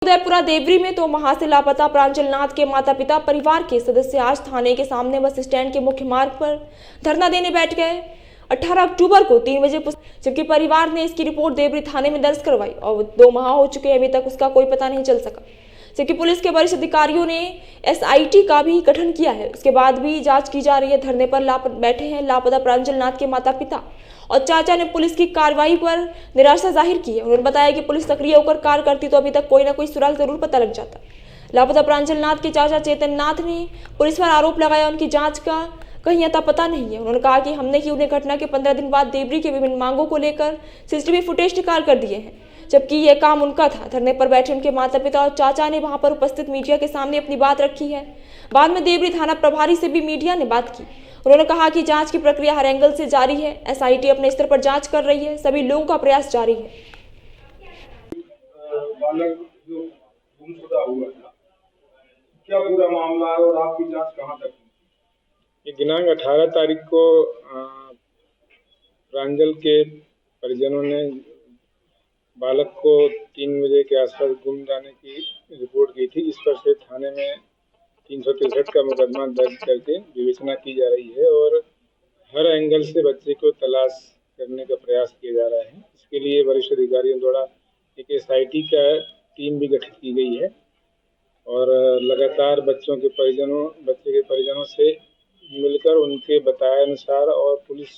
उदयपुरा देवरी में 2 माह से लापता प्रांजल नाथ के माता पिता परिवार के सदस्य आज थाने के सामने बस स्टैंड के मुख्य मार्ग पर धरना देने बैठ गए। 18 अक्टूबर को 3 बजे जबकि परिवार ने इसकी रिपोर्ट देवरी थाने में दर्ज करवाई और 2 माह हो चुके अभी तक उसका कोई पता नहीं चल सका। जबकि पुलिस के वरिष्ठ अधिकारियों ने SIT का भी गठन किया है, उसके बाद भी जांच की जा रही है। धरने पर बैठे हैं लापता प्रांजल नाथ के माता पिता और चाचा ने पुलिस की कार्रवाई पर निराशा जाहिर की है। उन्होंने बताया कि पुलिस सक्रिय होकर कार्य करती तो अभी तक कोई ना कोई सुराग जरूर पता लग जाता। लापता प्रांजल नाथ के चाचा चेतन नाथ ने पुलिस पर आरोप लगाया उनकी जांच का कहीं अता पता नहीं है। उन्होंने कहा कि हमने की उन्हें घटना के 15 दिन बाद देवरी के विभिन्न मांगों को लेकर CCTV फुटेज निकाल कर दिए हैं, जबकि यह काम उनका था। धरने पर बैठे उनके माता पिता और चाचा ने वहां पर उपस्थित मीडिया के सामने अपनी बात रखी है। बाद में देवरी थाना प्रभारी से भी मीडिया ने बात की। उन्होंने कहा कि जांच की प्रक्रिया हर एंगल से जारी है। SIT अपने स्तर पर जांच कर रही है, सभी लोगों का प्रयास जारी है। बालक जो गुमशुदा हुआ था, क्या पूरा मामला है और आपकी जांच कहां तक है? ये दिनांक 18 तारीख को प्रांजल के परिजनों ने बालक को 3 बजे के आसपास गुम जाने की रिपोर्ट की थी, जिस पर से थाने में 363 का मुकदमा दर्ज करके विवेचना की जा रही है और हर एंगल से बच्चे को तलाश करने का प्रयास किया जा रहा है। इसके लिए वरिष्ठ अधिकारियों द्वारा एक SIT का टीम भी गठित की गई है और लगातार बच्चे के परिजनों से मिलकर उनके बताए अनुसार और पुलिस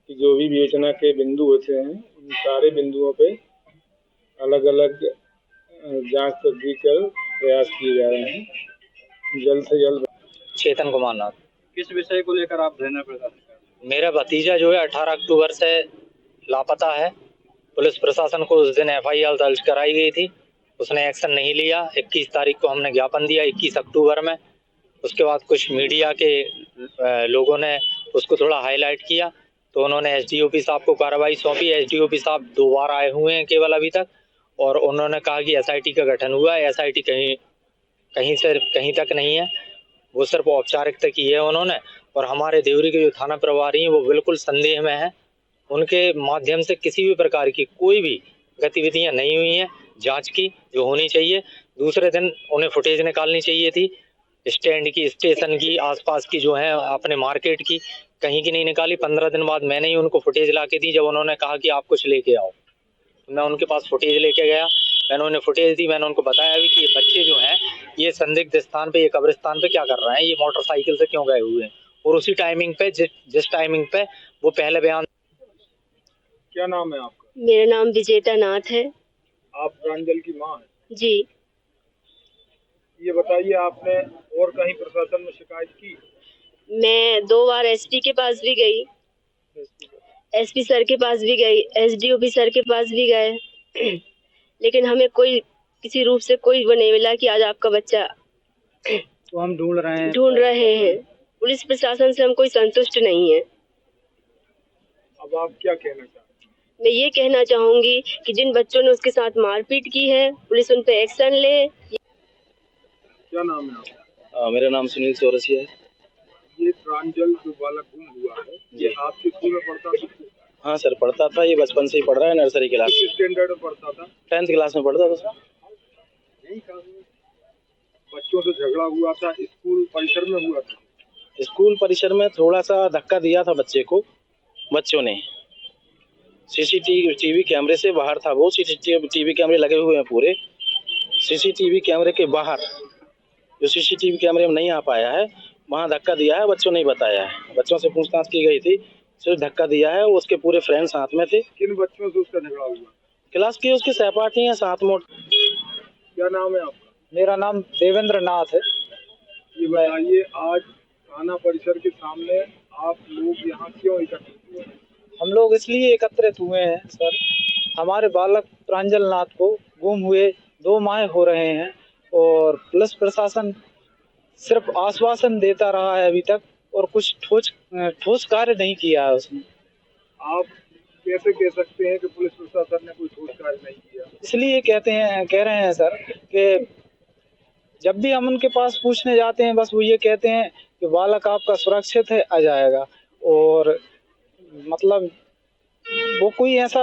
की जो भी विवेचना के बिंदु होते हैं उन सारे बिंदुओं पे अलग अलग जांच तदबीर कर प्रयास किए जा रहे हैं। जल्द से जल्द। चेतन कुमार नाथ। किस विषय को लेकर आप धरना प्रदर्शन कर रहे हैं? मेरा भतीजा जो है 18 अक्टूबर से लापता है। पुलिस प्रशासन को उस दिन FIR दर्ज कराई गई थी, उसने एक्शन नहीं लिया। 21 तारीख को हमने ज्ञापन दिया, 21 अक्टूबर में। उसके बाद कुछ मीडिया के लोगों ने उसको थोड़ा हाईलाइट किया तो उन्होंने SDOP साहब को कार्रवाई सौंपी। SDOP साहब 2 बार आए हुए हैं केवल अभी तक, और उन्होंने कहा कि SIT का गठन हुआ है। SIT कहीं तक नहीं है, वो सिर्फ औपचारिकता की है उन्होंने। और हमारे देवरी के जो थाना प्रभारी हैं वो बिल्कुल संदेह में हैं। उनके माध्यम से किसी भी प्रकार की कोई भी गतिविधियां नहीं हुई हैं जांच की जो होनी चाहिए। दूसरे दिन उन्हें फुटेज निकालनी चाहिए थी, स्टैंड की, स्टेशन की, आसपास की जो है अपने मार्केट की, कहीं की नहीं निकाली। 15 दिन बाद मैंने ही उनको फुटेज ला के दी। जब उन्होंने कहा कि आप कुछ लेके आओ, तो मैं उनके पास फुटेज लेके गया। मैंने उन्हें फुटेज दी। मैंने उनको बताया भी कि ये बच्चे जो हैं ये संदिग्ध स्थान पे, ये कब्रिस्तान पे क्या कर रहे हैं, ये मोटरसाइकिल से क्यों गए हुए हैं। और उसी टाइमिंग पे जिस टाइमिंग पे वो पहले बयान। क्या नाम है आपका? मेरा नाम विजेता नाथ है। आप प्रांजल की मां हैं? जी। ये बताइए, आपने और कहीं प्रशासन में शिकायत की? मैं 2 बार SP के पास भी गई, SP सर के पास भी गई, SDOP सर के पास भी गए, लेकिन हमें कोई किसी रूप से कोई वो नहीं मिला कि आज आपका बच्चा। तो हम ढूंढ रहे हैं। पुलिस प्रशासन से हम कोई संतुष्ट नहीं है। अब आप क्या कहना चाहते हैं? मैं ये कहना चाहूंगी कि जिन बच्चों ने उसके साथ मारपीट की है, पुलिस उन पे एक्शन ले। क्या नाम है आपका? मेरा नाम सुनील चौरसिया है। ये प्रांजल जो बालक गुम हुआ है, ये आपके स्कूल में पढ़ता था? हाँ सर, पढ़ता था। ये बचपन से ही पढ़ रहा है, नर्सरी क्लास। किस स्टैंडर्ड में पढ़ता था? 10th क्लास में पढ़ता था। बच्चों से झगड़ा हुआ था, स्कूल परिसर में हुआ था? स्कूल परिसर में थोड़ा सा धक्का दिया था बच्चे को, बच्चों ने। CCTV कैमरे से बाहर था वो। CCTV कैमरे लगे हुए हैं पूरे। CCTV कैमरे के बाहर जो CCTV कैमरे में नहीं आ पाया है, वहाँ धक्का दिया है। बच्चों ने बताया है, बच्चों से पूछताछ की गई थी, सिर्फ धक्का दिया है। उसके पूरे फ्रेंड्स साथ में थे। किन बच्चों से उसका झगड़ा हुआ? क्लास के उसके सहपाठी हैं साथ में। क्या नाम है आपका? मेरा नाम देवेंद्र नाथ है। ये बताइए, आज थाना परिसर के सामने आप लोग यहाँ क्यों इकट्ठे हुए हैं? हम लोग इसलिए एकत्रित हुए हैं सर, हमारे बालक प्रांजल नाथ को गुम हुए 2 माह हो रहे हैं और पुलिस प्रशासन सिर्फ आश्वासन देता रहा है अभी तक, और कुछ ठोस कार्य नहीं किया है उसने। आप कैसे कह सकते हैं कि पुलिस प्रशासन ने कोई ठोस कार्य नहीं किया? इसलिए कह रहे हैं सर कि जब भी हम उनके पास पूछने जाते हैं, बस वो ये कहते हैं कि बालक आपका सुरक्षित है, आ जाएगा। और मतलब वो कोई ऐसा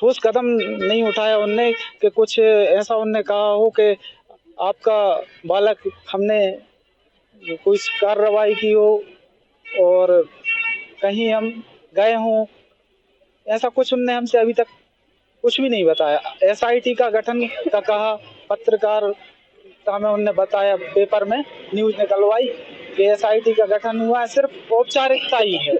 ठोस कदम नहीं उठाया उनने कि कुछ ऐसा उनने कहा हो कि आपका बालक हमने कोई कार्रवाई की हो और कहीं हम गए हों, ऐसा कुछ उनने हमसे अभी तक कुछ भी नहीं बताया। SIT का गठन का कहा, पत्रकारिता में उनने बताया, पेपर में न्यूज निकलवाई कि SIT का गठन हुआ है, सिर्फ औपचारिकता ही है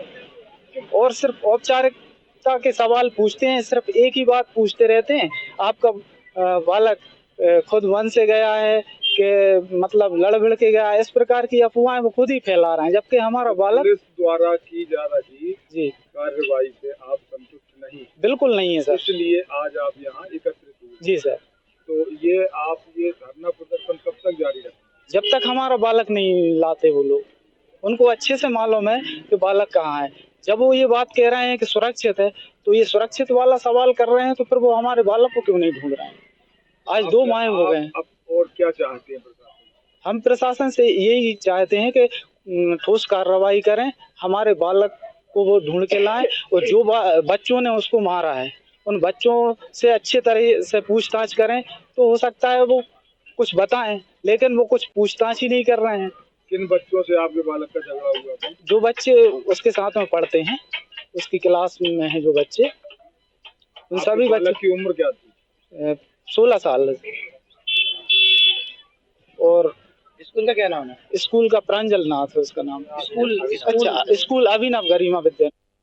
और सिर्फ औपचारिकता के सवाल पूछते हैं, सिर्फ एक ही बात पूछते रहते हैं, आपका बालक खुद वन से गया है कि मतलब लड़ भिड़ के गया, इस प्रकार की अफवाहें वो खुद ही फैला रहे हैं, जबकि हमारा बालक पुलिस द्वारा की जा रही जी कार्रवाई से आप संतुष्ट नहीं? बिल्कुल नहीं है सर। इसलिए आज आप यहाँ एकत्रित हुए। जी सर। तो ये आप ये धरना प्रदर्शन कब तक जारी रखेंगे? जब तक हमारा बालक नहीं लाते वो लोग, उनको अच्छे से मालूम है कि बालक कहाँ है। जब वो ये बात कह रहे हैं कि सुरक्षित है, तो ये सुरक्षित वाला सवाल कर रहे हैं, तो फिर वो हमारे बालक को क्यों नहीं ढूंढ रहे हैं? आज 2 माह हो गए हैं। अब और क्या चाहते हैं प्रशासन? हम प्रशासन से यही चाहते हैं कि ठोस कार्रवाई करें, हमारे बालक को वो ढूंढ के लाएं और जो बच्चों ने उसको मारा है उन बच्चों से अच्छे तरह से पूछताछ करें, तो हो सकता है वो कुछ बताएं, लेकिन वो कुछ पूछताछ ही नहीं कर रहे हैं। किन बच्चों से आपके बालक का झगड़ा हुआ था? जो बच्चे उसके साथ में पढ़ते हैं, उसकी क्लास में हैं जो बच्चे, उन सभी बच्चों की उम्र क्या थी? 16 साल। और स्कूल का क्या नाम है? स्कूल का प्रांजल नाथ है उसका नाम। स्कूल अच्छा, स्कूल अभिनव गरिमा विद्या।